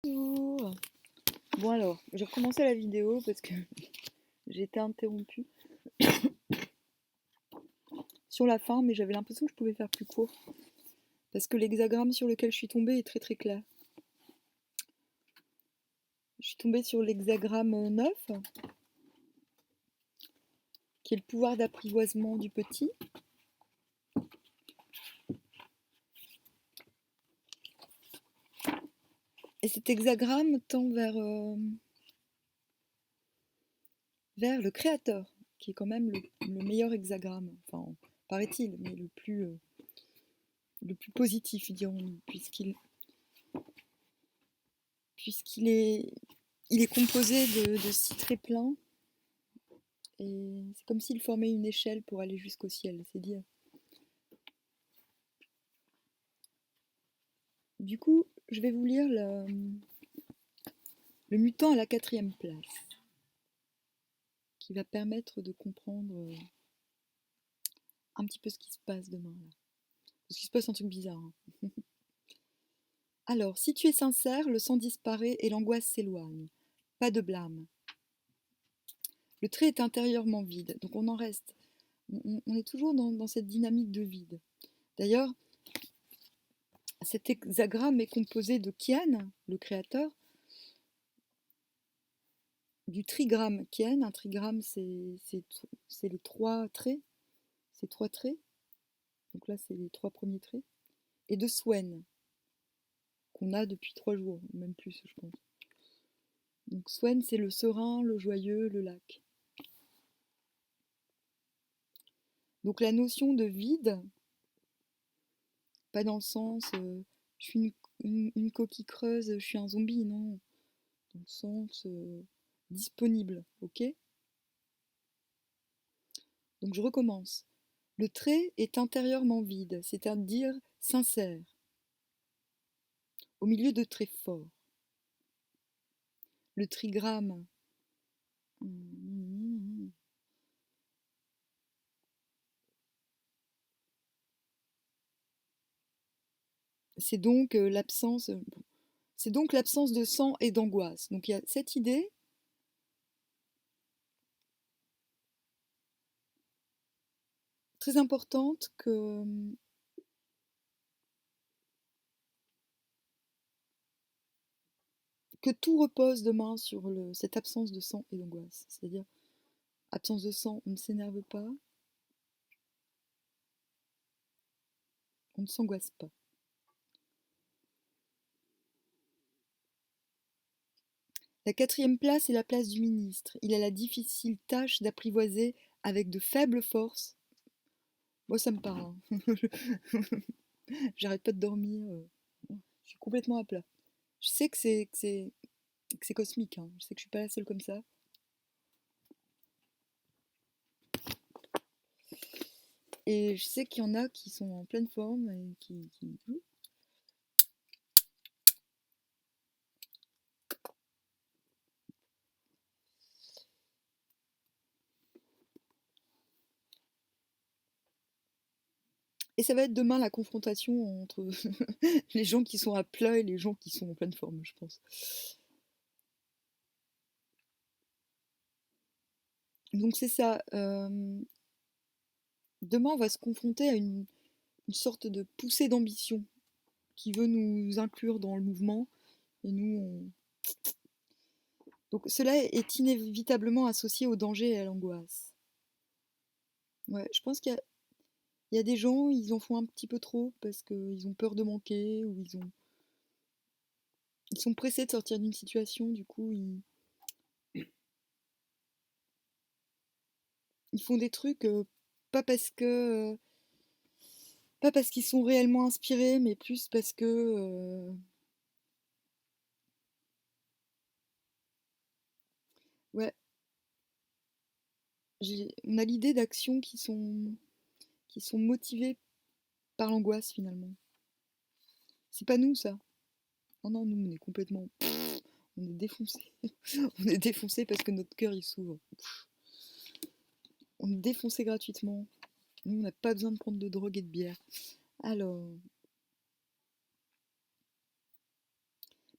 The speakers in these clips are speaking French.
Bonjour. Bon alors, j'ai recommencé la vidéo parce que j'ai été interrompue sur la fin, mais j'avais l'impression que je pouvais faire plus court parce que l'hexagramme sur lequel je suis tombée est très très clair. Je suis tombée sur l'hexagramme 9, qui est le pouvoir d'apprivoisement du petit. Et cet hexagramme tend vers le créateur, qui est quand même le meilleur hexagramme, enfin, paraît-il, mais le plus positif, dirons-nous, puisqu'il est composé de 6 traits pleins, et c'est comme s'il formait une échelle pour aller jusqu'au ciel, c'est dire. Du coup, je vais vous lire le mutant à la 4e place, qui va permettre de comprendre un petit peu ce qui se passe demain. Là. Parce qu'il se passe un truc bizarre. Hein. Alors, si tu es sincère, le sang disparaît et l'angoisse s'éloigne. Pas de blâme. Le trait est intérieurement vide, donc on en reste. On est toujours dans cette dynamique de vide. D'ailleurs, cet hexagramme est composé de Kian, le créateur, du trigramme Kian. Un trigramme, c'est les 3 traits. C'est 3 traits. Donc là, c'est les 3 premiers traits. Et de Swen, qu'on a depuis 3 jours, même plus, je pense. Donc Swen, c'est le serein, le joyeux, le lac. Donc la notion de vide, pas dans le sens je suis une coquille creuse, je suis un zombie, non. Dans le sens disponible, ok? Donc je recommence. Le trait est intérieurement vide, c'est-à-dire sincère, au milieu de traits forts. Le trigramme. C'est donc l'absence de sang et d'angoisse. Donc il y a cette idée très importante que tout repose demain sur cette absence de sang et d'angoisse. C'est-à-dire, absence de sang, on ne s'énerve pas, on ne s'angoisse pas. La 4e place est la place du ministre. Il a la difficile tâche d'apprivoiser avec de faibles forces. Moi, ça me parle. Hein. J'arrête pas de dormir. Je suis complètement à plat. Je sais que c'est cosmique. Hein. Je sais que je suis pas la seule comme ça. Et je sais qu'il y en a qui sont en pleine forme et qui... Et ça va être demain la confrontation entre les gens qui sont à plat et les gens qui sont en pleine forme, je pense. Donc c'est ça. Demain, on va se confronter à une sorte de poussée d'ambition qui veut nous inclure dans le mouvement. Et nous, Donc cela est inévitablement associé au danger et à l'angoisse. Ouais, je pense qu'il y a des gens, ils en font un petit peu trop parce qu'ils ont peur de manquer ou ils sont pressés de sortir d'une situation, du coup ils font des trucs pas parce que pas parce qu'ils sont réellement inspirés, mais plus parce que ouais, on a l'idée d'actions qui sont motivées par l'angoisse finalement. C'est pas nous ça. Non, non, nous on est complètement. On est défoncé. On est défoncé parce que notre cœur il s'ouvre. On est défoncé gratuitement. Nous on n'a pas besoin de prendre de drogue et de bière. Alors.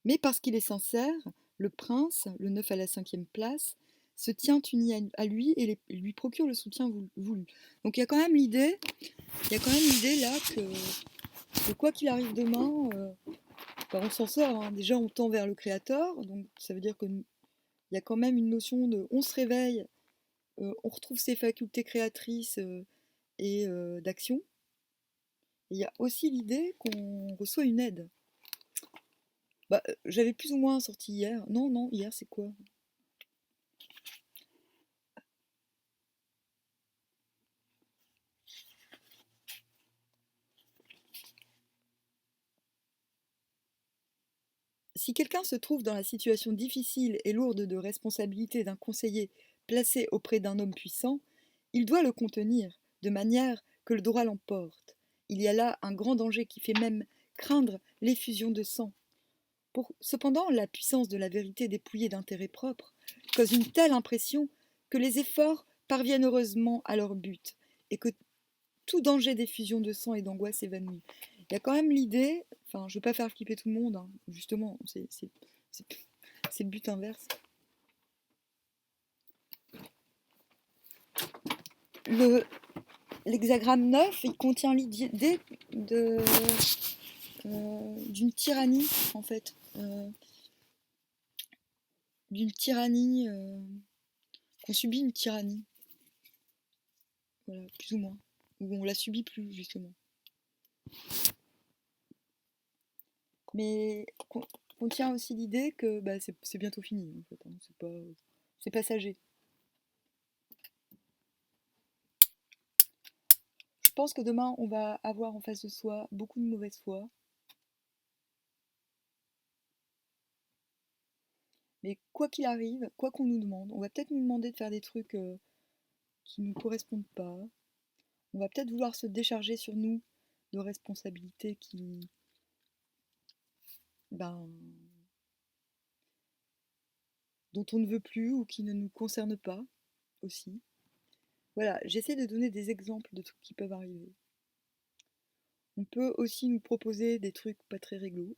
Mais parce qu'il est sincère, le prince, le 9 à la 5e place, se tient uni à lui et lui procure le soutien voulu. Donc il y a quand même l'idée, là que quoi qu'il arrive demain, on s'en sort, hein. Déjà on tend vers le créateur, donc ça veut dire qu'il y a quand même une notion de on se réveille, on retrouve ses facultés créatrices et d'action. Il y a aussi l'idée qu'on reçoit une aide. Bah, j'avais plus ou moins sorti hier. Non, non, hier c'est quoi? Si quelqu'un se trouve dans la situation difficile et lourde de responsabilité d'un conseiller placé auprès d'un homme puissant, il doit le contenir, de manière que le droit l'emporte. Il y a là un grand danger qui fait même craindre l'effusion de sang. Cependant, la puissance de la vérité dépouillée d'intérêt propre cause une telle impression que les efforts parviennent heureusement à leur but et que tout danger d'effusion de sang et d'angoisse s'évanouit. Il y a quand même l'idée, enfin je ne veux pas faire flipper tout le monde, hein, justement, c'est le but inverse. L'hexagramme 9, il contient l'idée d'une tyrannie, en fait. D'une tyrannie, qu'on subit une tyrannie, voilà, plus ou moins. Ou on la subit plus, justement. Mais contient aussi l'idée que bah, c'est bientôt fini, en fait, hein, c'est passager. Je pense que demain, on va avoir en face de soi beaucoup de mauvaise foi. Mais quoi qu'il arrive, quoi qu'on nous demande, on va peut-être nous demander de faire des trucs qui ne nous correspondent pas. On va peut-être vouloir se décharger sur nous de responsabilités ben, dont on ne veut plus ou qui ne nous concernent pas aussi. Voilà, j'essaie de donner des exemples de trucs qui peuvent arriver. On peut aussi nous proposer des trucs pas très réglo.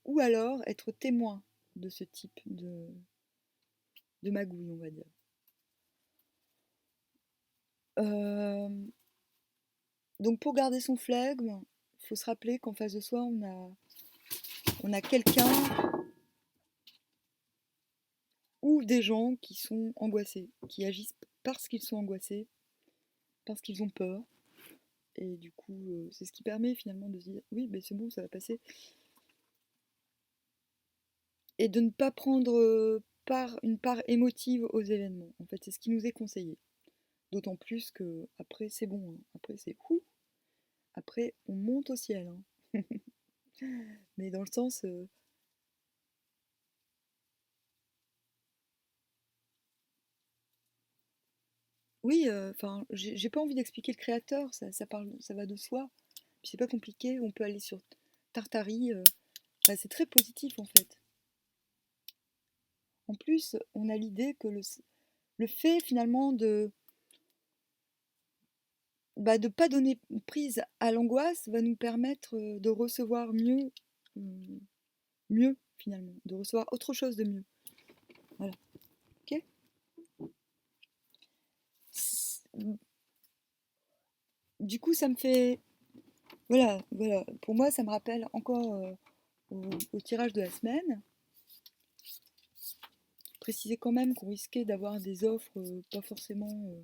Ou alors être témoin de ce type de magouille, on va dire. Donc pour garder son flegme, il faut se rappeler qu'en face de soi, on a quelqu'un ou des gens qui sont angoissés, qui agissent parce qu'ils sont angoissés, parce qu'ils ont peur. Et du coup, c'est ce qui permet finalement de se dire oui, mais c'est bon, ça va passer. Et de ne pas prendre une part émotive aux événements. En fait, c'est ce qui nous est conseillé. D'autant plus que après, c'est bon. Hein. Après, c'est ouh. Après, on monte au ciel. Hein. Mais dans le sens, oui, enfin, j'ai pas envie d'expliquer le créateur, ça va de soi. Puis c'est pas compliqué, on peut aller sur Tartari, enfin, c'est très positif en fait. En plus, on a l'idée que le fait finalement de pas donner prise à l'angoisse va nous permettre de recevoir euh, mieux finalement, de recevoir autre chose de mieux. Voilà, ok. Du coup, ça me fait, voilà, pour moi, ça me rappelle encore au tirage de la semaine. Préciser quand même qu'on risquait d'avoir des offres pas forcément.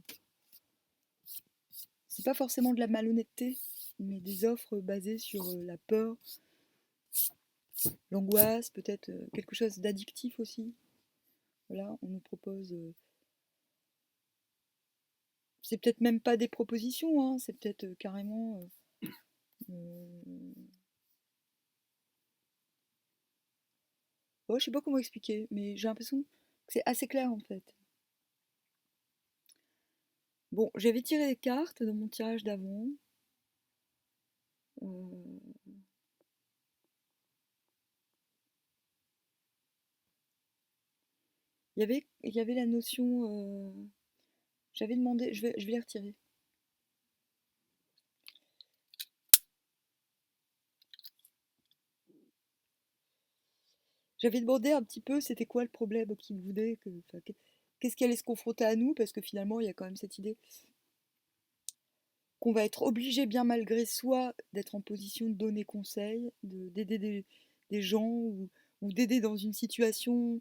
C'est pas forcément de la malhonnêteté, mais des offres basées sur la peur, l'angoisse, peut-être quelque chose d'addictif aussi. Voilà, on nous propose. C'est peut-être même pas des propositions, hein, c'est peut-être carrément. Euh, je sais pas comment expliquer, mais j'ai l'impression que c'est assez clair en fait. Bon, j'avais tiré des cartes dans mon tirage d'avant. Euh, il y avait la notion. J'avais demandé, je vais les retirer. J'avais demandé un petit peu c'était quoi le problème qu'il voulait, enfin, qu'est-ce qui allait se confronter à nous, parce que finalement il y a quand même cette idée qu'on va être obligé bien malgré soi d'être en position de donner conseil, d'aider des gens ou d'aider dans une situation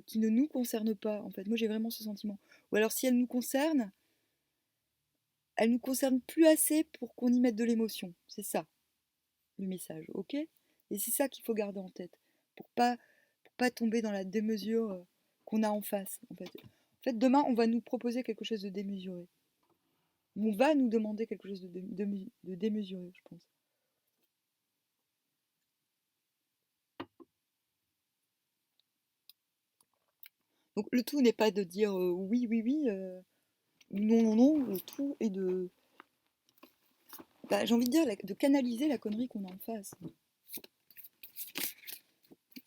qui ne nous concerne pas. En fait, moi j'ai vraiment ce sentiment. Ou alors si elle nous concerne plus assez pour qu'on y mette de l'émotion. C'est ça le message, ok? Et c'est ça qu'il faut garder en tête pour pas tomber dans la démesure qu'on a en face. En fait, demain on va nous proposer quelque chose de démesuré. On va nous demander quelque chose de démesuré, je pense. Donc le tout n'est pas de dire oui, oui, oui, non, non, non, le tout est de, bah, j'ai envie de dire, de canaliser la connerie qu'on a en face.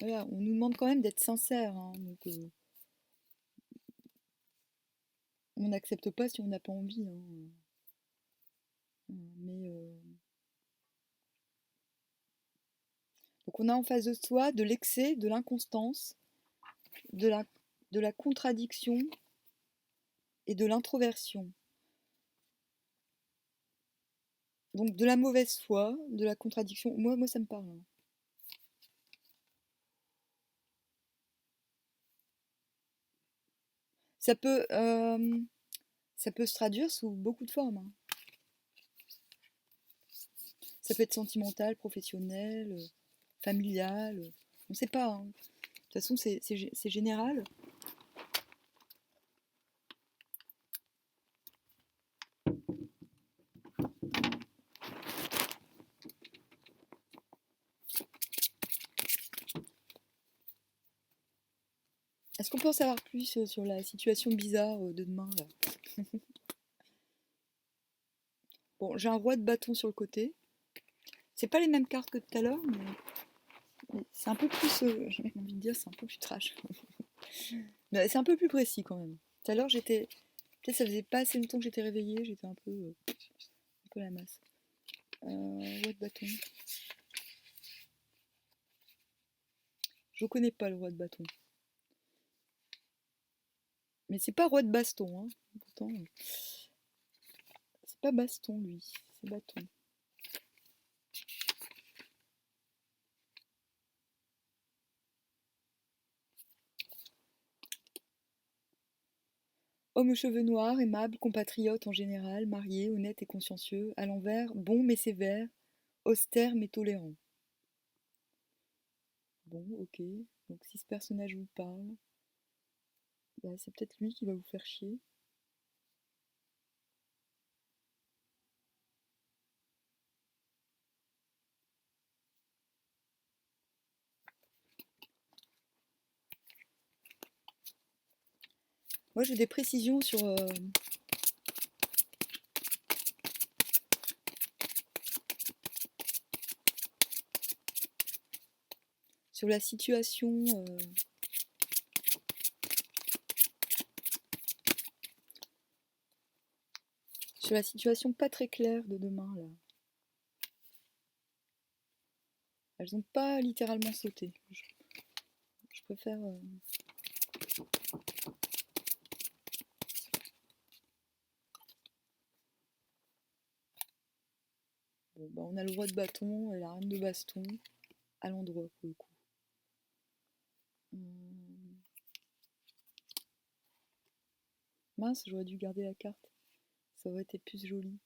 Voilà, on nous demande quand même d'être sincère, hein, donc on n'accepte pas si on n'a pas envie, hein. Mais donc on a en face de soi de l'excès, de l'inconstance, de la, de la contradiction et de l'introversion. Donc de la mauvaise foi, de la contradiction. Moi ça me parle, hein. Ça peut, euh, Ça peut se traduire sous beaucoup de formes, hein. Ça peut être sentimental, professionnel, familial. On ne sait pas, hein. De toute façon, c'est général. Est-ce qu'on peut en savoir plus sur la situation bizarre de demain là? Bon, j'ai un roi de bâton sur le côté. C'est pas les mêmes cartes que tout à l'heure, mais c'est un peu plus. J'ai envie de dire, c'est un peu plus trash. Mais c'est un peu plus précis quand même. Tout à l'heure, j'étais. Peut-être ça faisait pas assez longtemps que j'étais réveillée, j'étais un peu la masse. Roi de bâton. Je connais pas le roi de bâton. Mais c'est pas roi de baston, hein. Pourtant, c'est pas baston lui, c'est bâton. Homme aux cheveux noirs, aimable, compatriote en général, marié, honnête et consciencieux, à l'envers, bon mais sévère, austère mais tolérant. Bon, ok. Donc si ce personnage vous parle, bah, c'est peut-être lui qui va vous faire chier. Moi j'ai des précisions sur la situation. Sur la situation pas très claire de demain là. Elles n'ont pas littéralement sauté. Je préfère. Bon, bah, on a le roi de bâton et la reine de baston à l'endroit pour le coup. Hum, Mince, j'aurais dû garder la carte. Ça aurait été plus joli.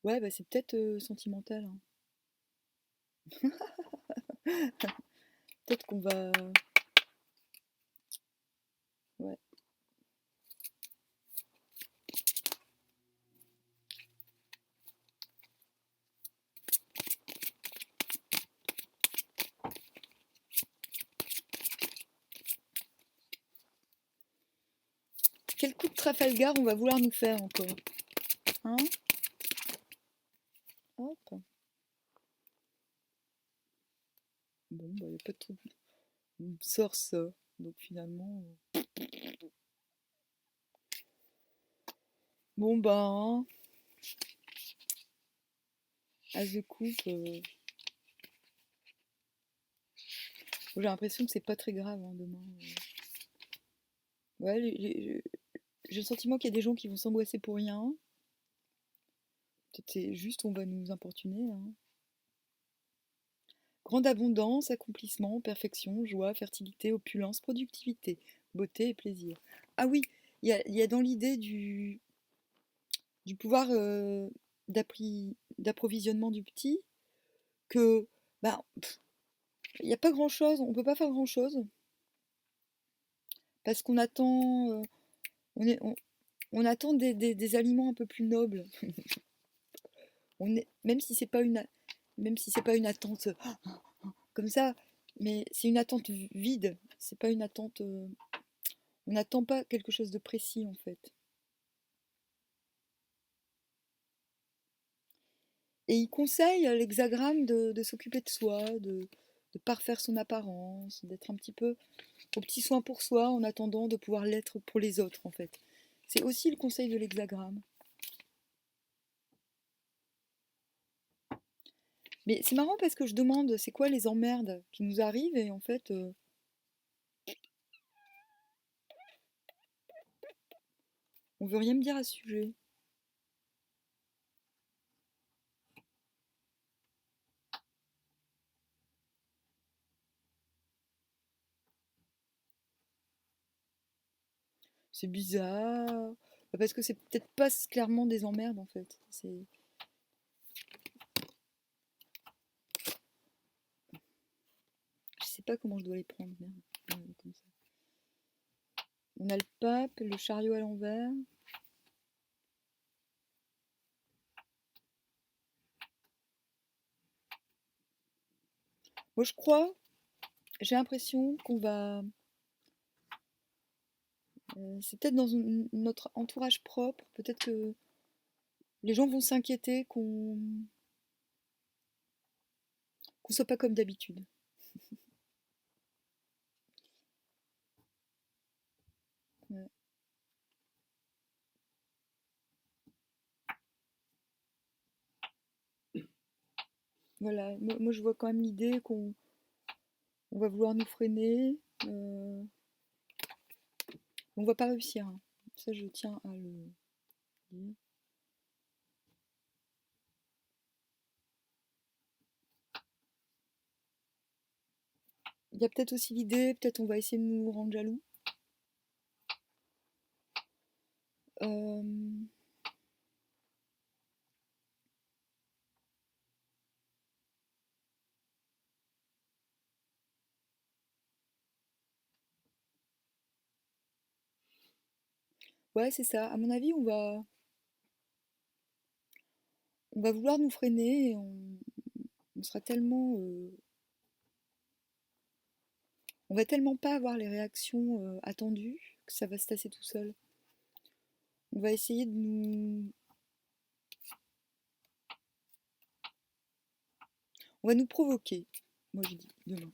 Ouais, bah c'est peut-être sentimental, hein. Peut-être qu'on va. Ouais. Quel coup de Trafalgar on va vouloir nous faire encore? Hein? Hop. Bon, bah y a pas de truc. On sort ça. Donc finalement. Bon bah, hein, As de coupe. J'ai l'impression que c'est pas très grave hein, demain. Ouais, j'ai le sentiment qu'il y a des gens qui vont s'angoisser pour rien. Peut-être c'est juste on va nous importuner, hein. Grande abondance, accomplissement, perfection, joie, fertilité, opulence, productivité, beauté et plaisir. Ah oui, il y a dans l'idée du pouvoir d'approvisionnement du petit que bah, il n'y a pas grand-chose, on peut pas faire grand-chose parce qu'on attend, on est, on attend des aliments un peu plus nobles. Même si c'est pas même si c'est pas une attente comme ça, mais c'est une attente vide. C'est pas une attente. On n'attend pas quelque chose de précis en fait. Et il conseille l'hexagramme de s'occuper de soi, de parfaire son apparence, d'être un petit peu au petit soin pour soi en attendant de pouvoir l'être pour les autres en fait. C'est aussi le conseil de l'hexagramme. Mais c'est marrant parce que je demande c'est quoi les emmerdes qui nous arrivent et en fait on veut rien me dire à ce sujet. C'est bizarre. Parce que c'est peut-être pas clairement des emmerdes en fait. Je sais pas comment je dois les prendre, merde. Comme ça. On a le pape, le chariot à l'envers. Moi je crois, j'ai l'impression qu'on va. C'est peut-être dans notre entourage propre, peut-être que les gens vont s'inquiéter qu'on soit pas comme d'habitude. Ouais. Voilà, moi, je vois quand même l'idée qu'on on va vouloir nous freiner, on va pas réussir, hein. Ça, je tiens à le dire. Il y a peut-être aussi l'idée, peut-être on va essayer de nous rendre jaloux. Euh, ouais, c'est ça. À mon avis, on va vouloir nous freiner et on sera tellement, on va tellement pas avoir les réactions attendues que ça va se tasser tout seul. On va essayer de nous, on va nous provoquer. Moi, je dis demain,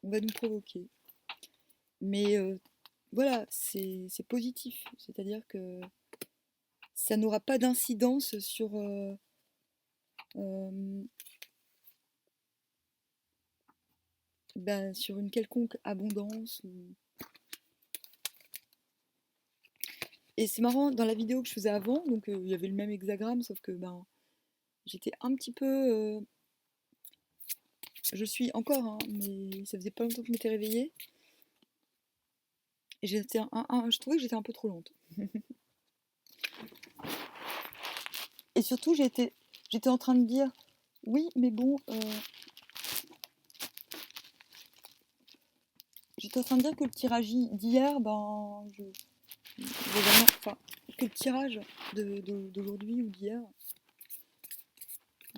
on va nous provoquer. Mais voilà, c'est positif. C'est-à-dire que ça n'aura pas d'incidence sur, euh, ben, sur une quelconque abondance. Et c'est marrant, dans la vidéo que je faisais avant, donc il y avait le même hexagramme, sauf que ben, j'étais un petit peu. Je suis encore, hein, mais ça faisait pas longtemps que je m'étais réveillée. Et je trouvais que j'étais un peu trop lente. Et surtout, j'étais en train de dire, oui, mais bon, j'étais en train de dire que le tirage d'hier, ben, enfin, que le tirage d'aujourd'hui ou d'hier,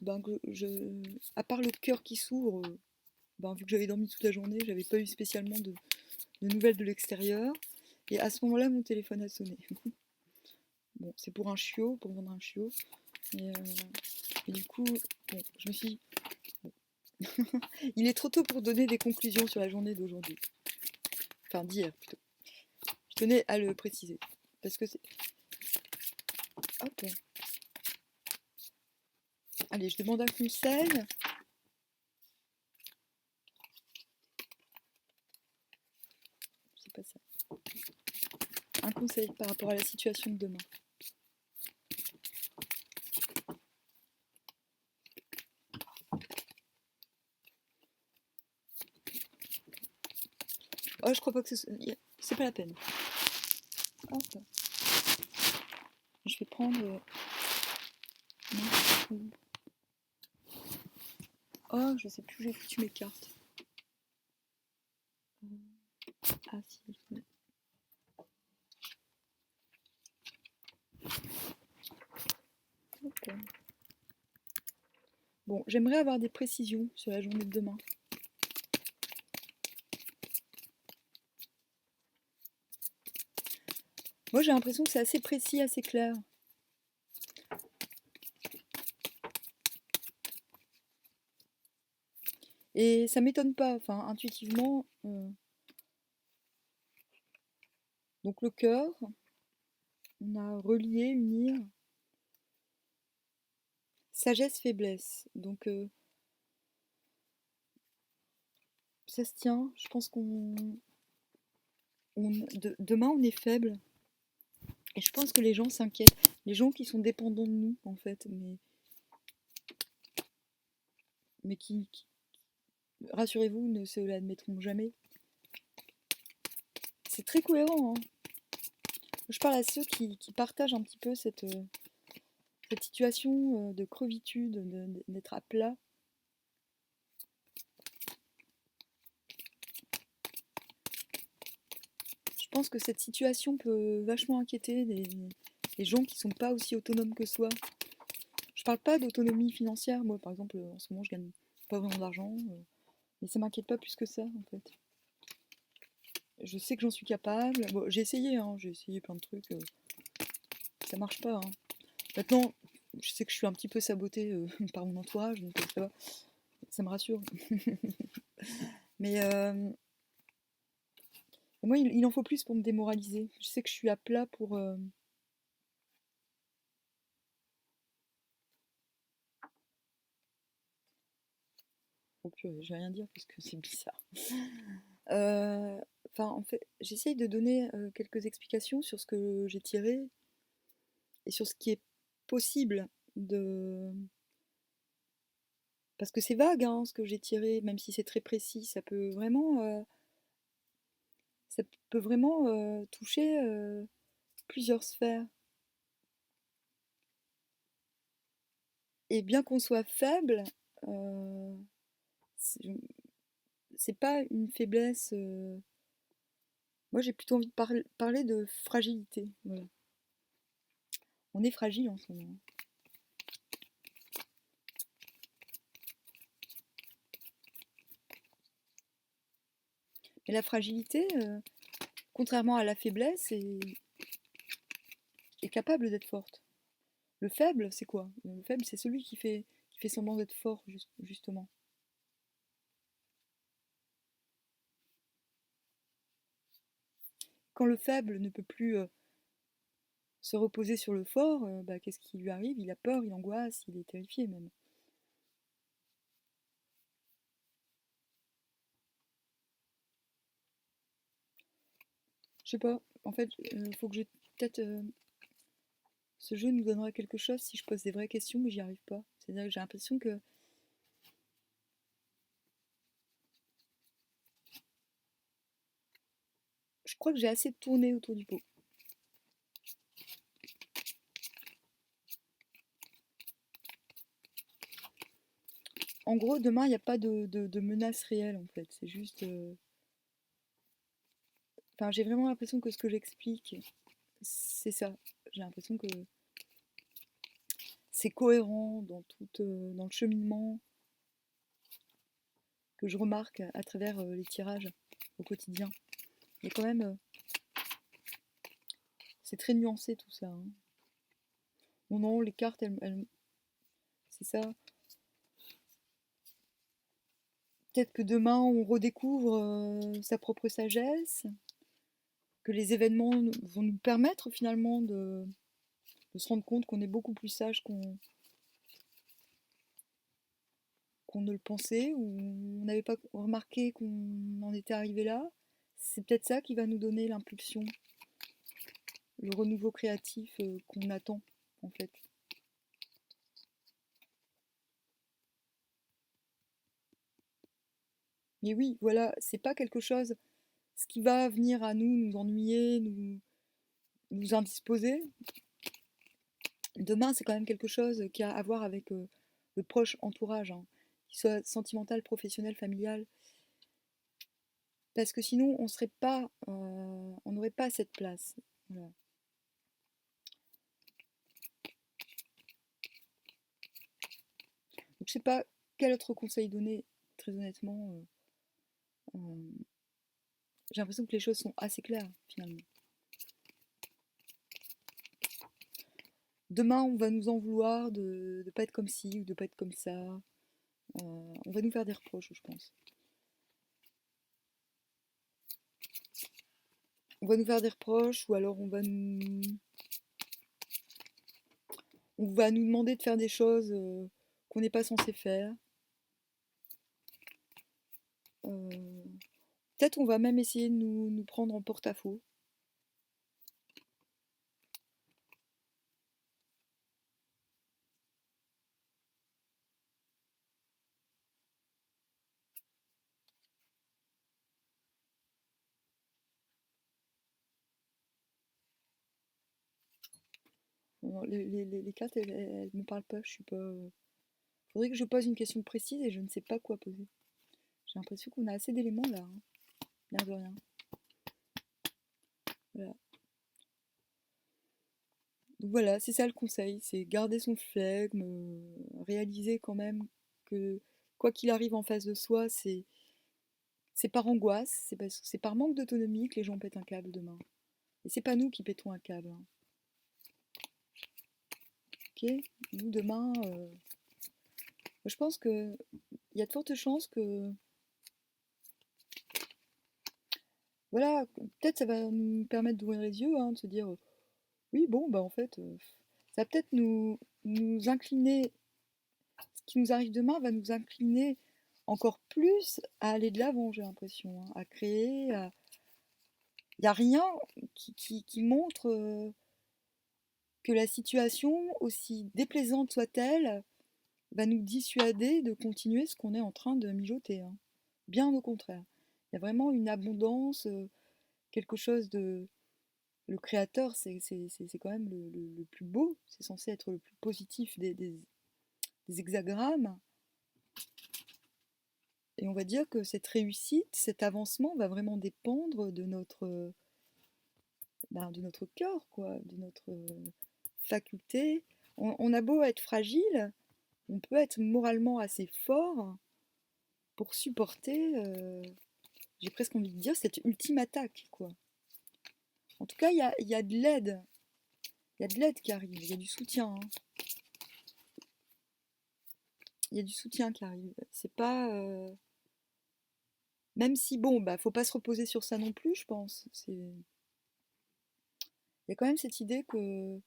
ben, à part le cœur qui s'ouvre, ben, vu que j'avais dormi toute la journée, j'avais pas eu spécialement de nouvelles de l'extérieur. Et à ce moment-là, mon téléphone a sonné. Bon, c'est pour un chiot, pour vendre un chiot. Et, et du coup, bon, je me suis dit, bon. Il est trop tôt pour donner des conclusions sur la journée d'aujourd'hui. Enfin, d'hier plutôt. Je tenais à le préciser. Parce que c'est. Hop. Allez, je demande un conseil. pas ça. Un conseil par rapport à la situation de demain. Oh, je crois pas que c'est pas la peine. Hop. Je vais prendre. Non. Oh, je sais plus où j'ai foutu mes cartes. Ah si. Okay. Bon, j'aimerais avoir des précisions sur la journée de demain. Moi, j'ai l'impression que c'est assez précis, assez clair. Et ça m'étonne pas, enfin, intuitivement. Donc le cœur, on a relié, unir. Sagesse, faiblesse. Donc ça se tient. Je pense demain, on est faible. Et je pense que les gens s'inquiètent. Les gens qui sont dépendants de nous, en fait. Mais rassurez-vous, ne se l'admettront jamais. C'est très cohérent. Hein. Je parle à ceux qui partagent un petit peu cette situation de crevitude, d'être à plat. Je pense que cette situation peut vachement inquiéter les gens qui sont pas aussi autonomes que soi. Je parle pas d'autonomie financière. Moi, par exemple, en ce moment, je gagne pas vraiment d'argent. Mais ça m'inquiète pas plus que ça, en fait. Je sais que j'en suis capable. Bon, j'ai essayé plein de trucs. Ça marche pas. Hein. Maintenant, je sais que je suis un petit peu sabotée par mon entourage, donc ça me rassure. Mais moi, il en faut plus pour me démoraliser. Je sais que je suis à plat pour. Oh purée, je vais rien dire parce que c'est bizarre. Enfin, en fait, j'essaye de donner quelques explications sur ce que j'ai tiré et sur ce qui est possible de. Parce que c'est vague, hein, ce que j'ai tiré, même si c'est très précis, ça peut vraiment toucher plusieurs sphères. Et bien qu'on soit faible, euh, c'est c'est pas une faiblesse. Moi, j'ai plutôt envie de parler de fragilité. Voilà. On est fragile en ce moment. Mais la fragilité, contrairement à la faiblesse, est capable d'être forte. Le faible, c'est quoi? Le faible, c'est celui qui fait semblant d'être fort, justement. Quand le faible ne peut plus se reposer sur le fort, bah, qu'est-ce qui lui arrive? Il a peur, il angoisse, il est terrifié même. Je sais pas, en fait, faut que je... Peut-être... ce jeu nous donnera quelque chose si je pose des vraies questions, mais j'y arrive pas. C'est-à-dire que j'ai l'impression que... Je crois que j'ai assez tourné autour du pot. En gros, demain, il n'y a pas de menace réelle, en fait. C'est juste... Enfin, j'ai vraiment l'impression que ce que j'explique, c'est ça. J'ai l'impression que c'est cohérent dans le cheminement que je remarque à travers les tirages au quotidien. Mais quand même, c'est très nuancé tout ça. Hein. Bon, non, les cartes, c'est ça. Peut-être que demain, on redécouvre sa propre sagesse, que les événements vont nous permettre finalement de se rendre compte qu'on est beaucoup plus sage qu'on ne le pensait, ou on n'avait pas remarqué qu'on en était arrivé là. c'est peut-être ça qui va nous donner l'impulsion, le renouveau créatif qu'on attend, en fait. Mais oui, voilà, c'est pas quelque chose, ce qui va venir à nous, nous ennuyer, nous indisposer. Demain, c'est quand même quelque chose qui a à voir avec le proche entourage, hein, qu'il soit sentimental, professionnel, familial. Parce que sinon, on n'aurait pas cette place. Voilà. Donc, je sais pas quel autre conseil donner, très honnêtement. Euh, j'ai l'impression que les choses sont assez claires, finalement. Demain, on va nous en vouloir de ne pas être comme ci ou de pas être comme ça. On va nous faire des reproches, je pense. On va nous faire des reproches ou alors on va nous demander de faire des choses qu'on n'est pas censé faire. Euh, peut-être on va même essayer de nous prendre en porte-à-faux. Bon, les cartes, elles me parlent pas. Je suis pas. Faudrait que je pose une question précise et je ne sais pas quoi poser. J'ai l'impression qu'on a assez d'éléments là, hein. L'air de rien. Voilà. Donc voilà, c'est ça le conseil, c'est garder son flegme, réaliser quand même que quoi qu'il arrive en face de soi, c'est par angoisse, c'est par manque d'autonomie que les gens pètent un câble demain. Et c'est pas nous qui pétons un câble, hein. Ok. Nous demain, je pense que il y a de fortes chances que, voilà, peut-être ça va nous permettre d'ouvrir les yeux, hein, de se dire, oui, bon, bah en fait, ça va peut-être nous incliner, ce qui nous arrive demain va nous incliner encore plus à aller de l'avant, j'ai l'impression, hein, à créer. Il n'y a rien qui montre que la situation, aussi déplaisante soit-elle, va nous dissuader de continuer ce qu'on est en train de mijoter, hein. Bien au contraire. Il y a vraiment une abondance, quelque chose de... Le créateur, c'est quand même le plus beau, c'est censé être le plus positif des hexagrammes. Et on va dire que cette réussite, cet avancement va vraiment dépendre de notre cœur, quoi, de notre faculté. On a beau être fragile, on peut être moralement assez fort pour supporter, j'ai presque envie de dire, cette ultime attaque, quoi. En tout cas, il y a de l'aide. Il y a de l'aide qui arrive, il y a du soutien, hein. Il y a du soutien qui arrive. C'est pas. Même si, bon, bah, faut pas se reposer sur ça non plus, je pense. Il y a quand même cette idée que,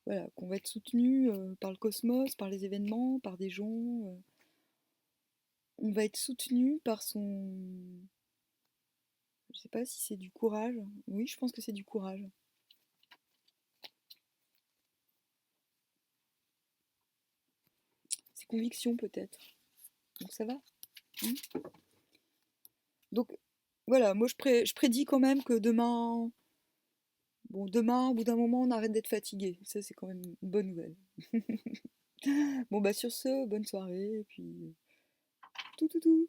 voilà, qu'on va être soutenu par le cosmos, par les événements, par des gens. On va être soutenu par son. Je sais pas si c'est du courage. Oui, je pense que c'est du courage. Ses convictions, peut-être. Donc ça va. Hmm. Donc voilà, moi je prédis quand même que demain, bon, demain, au bout d'un moment, on arrête d'être fatigué. Ça, c'est quand même une bonne nouvelle. Bon, bah sur ce, bonne soirée, et puis tout, tout, tout.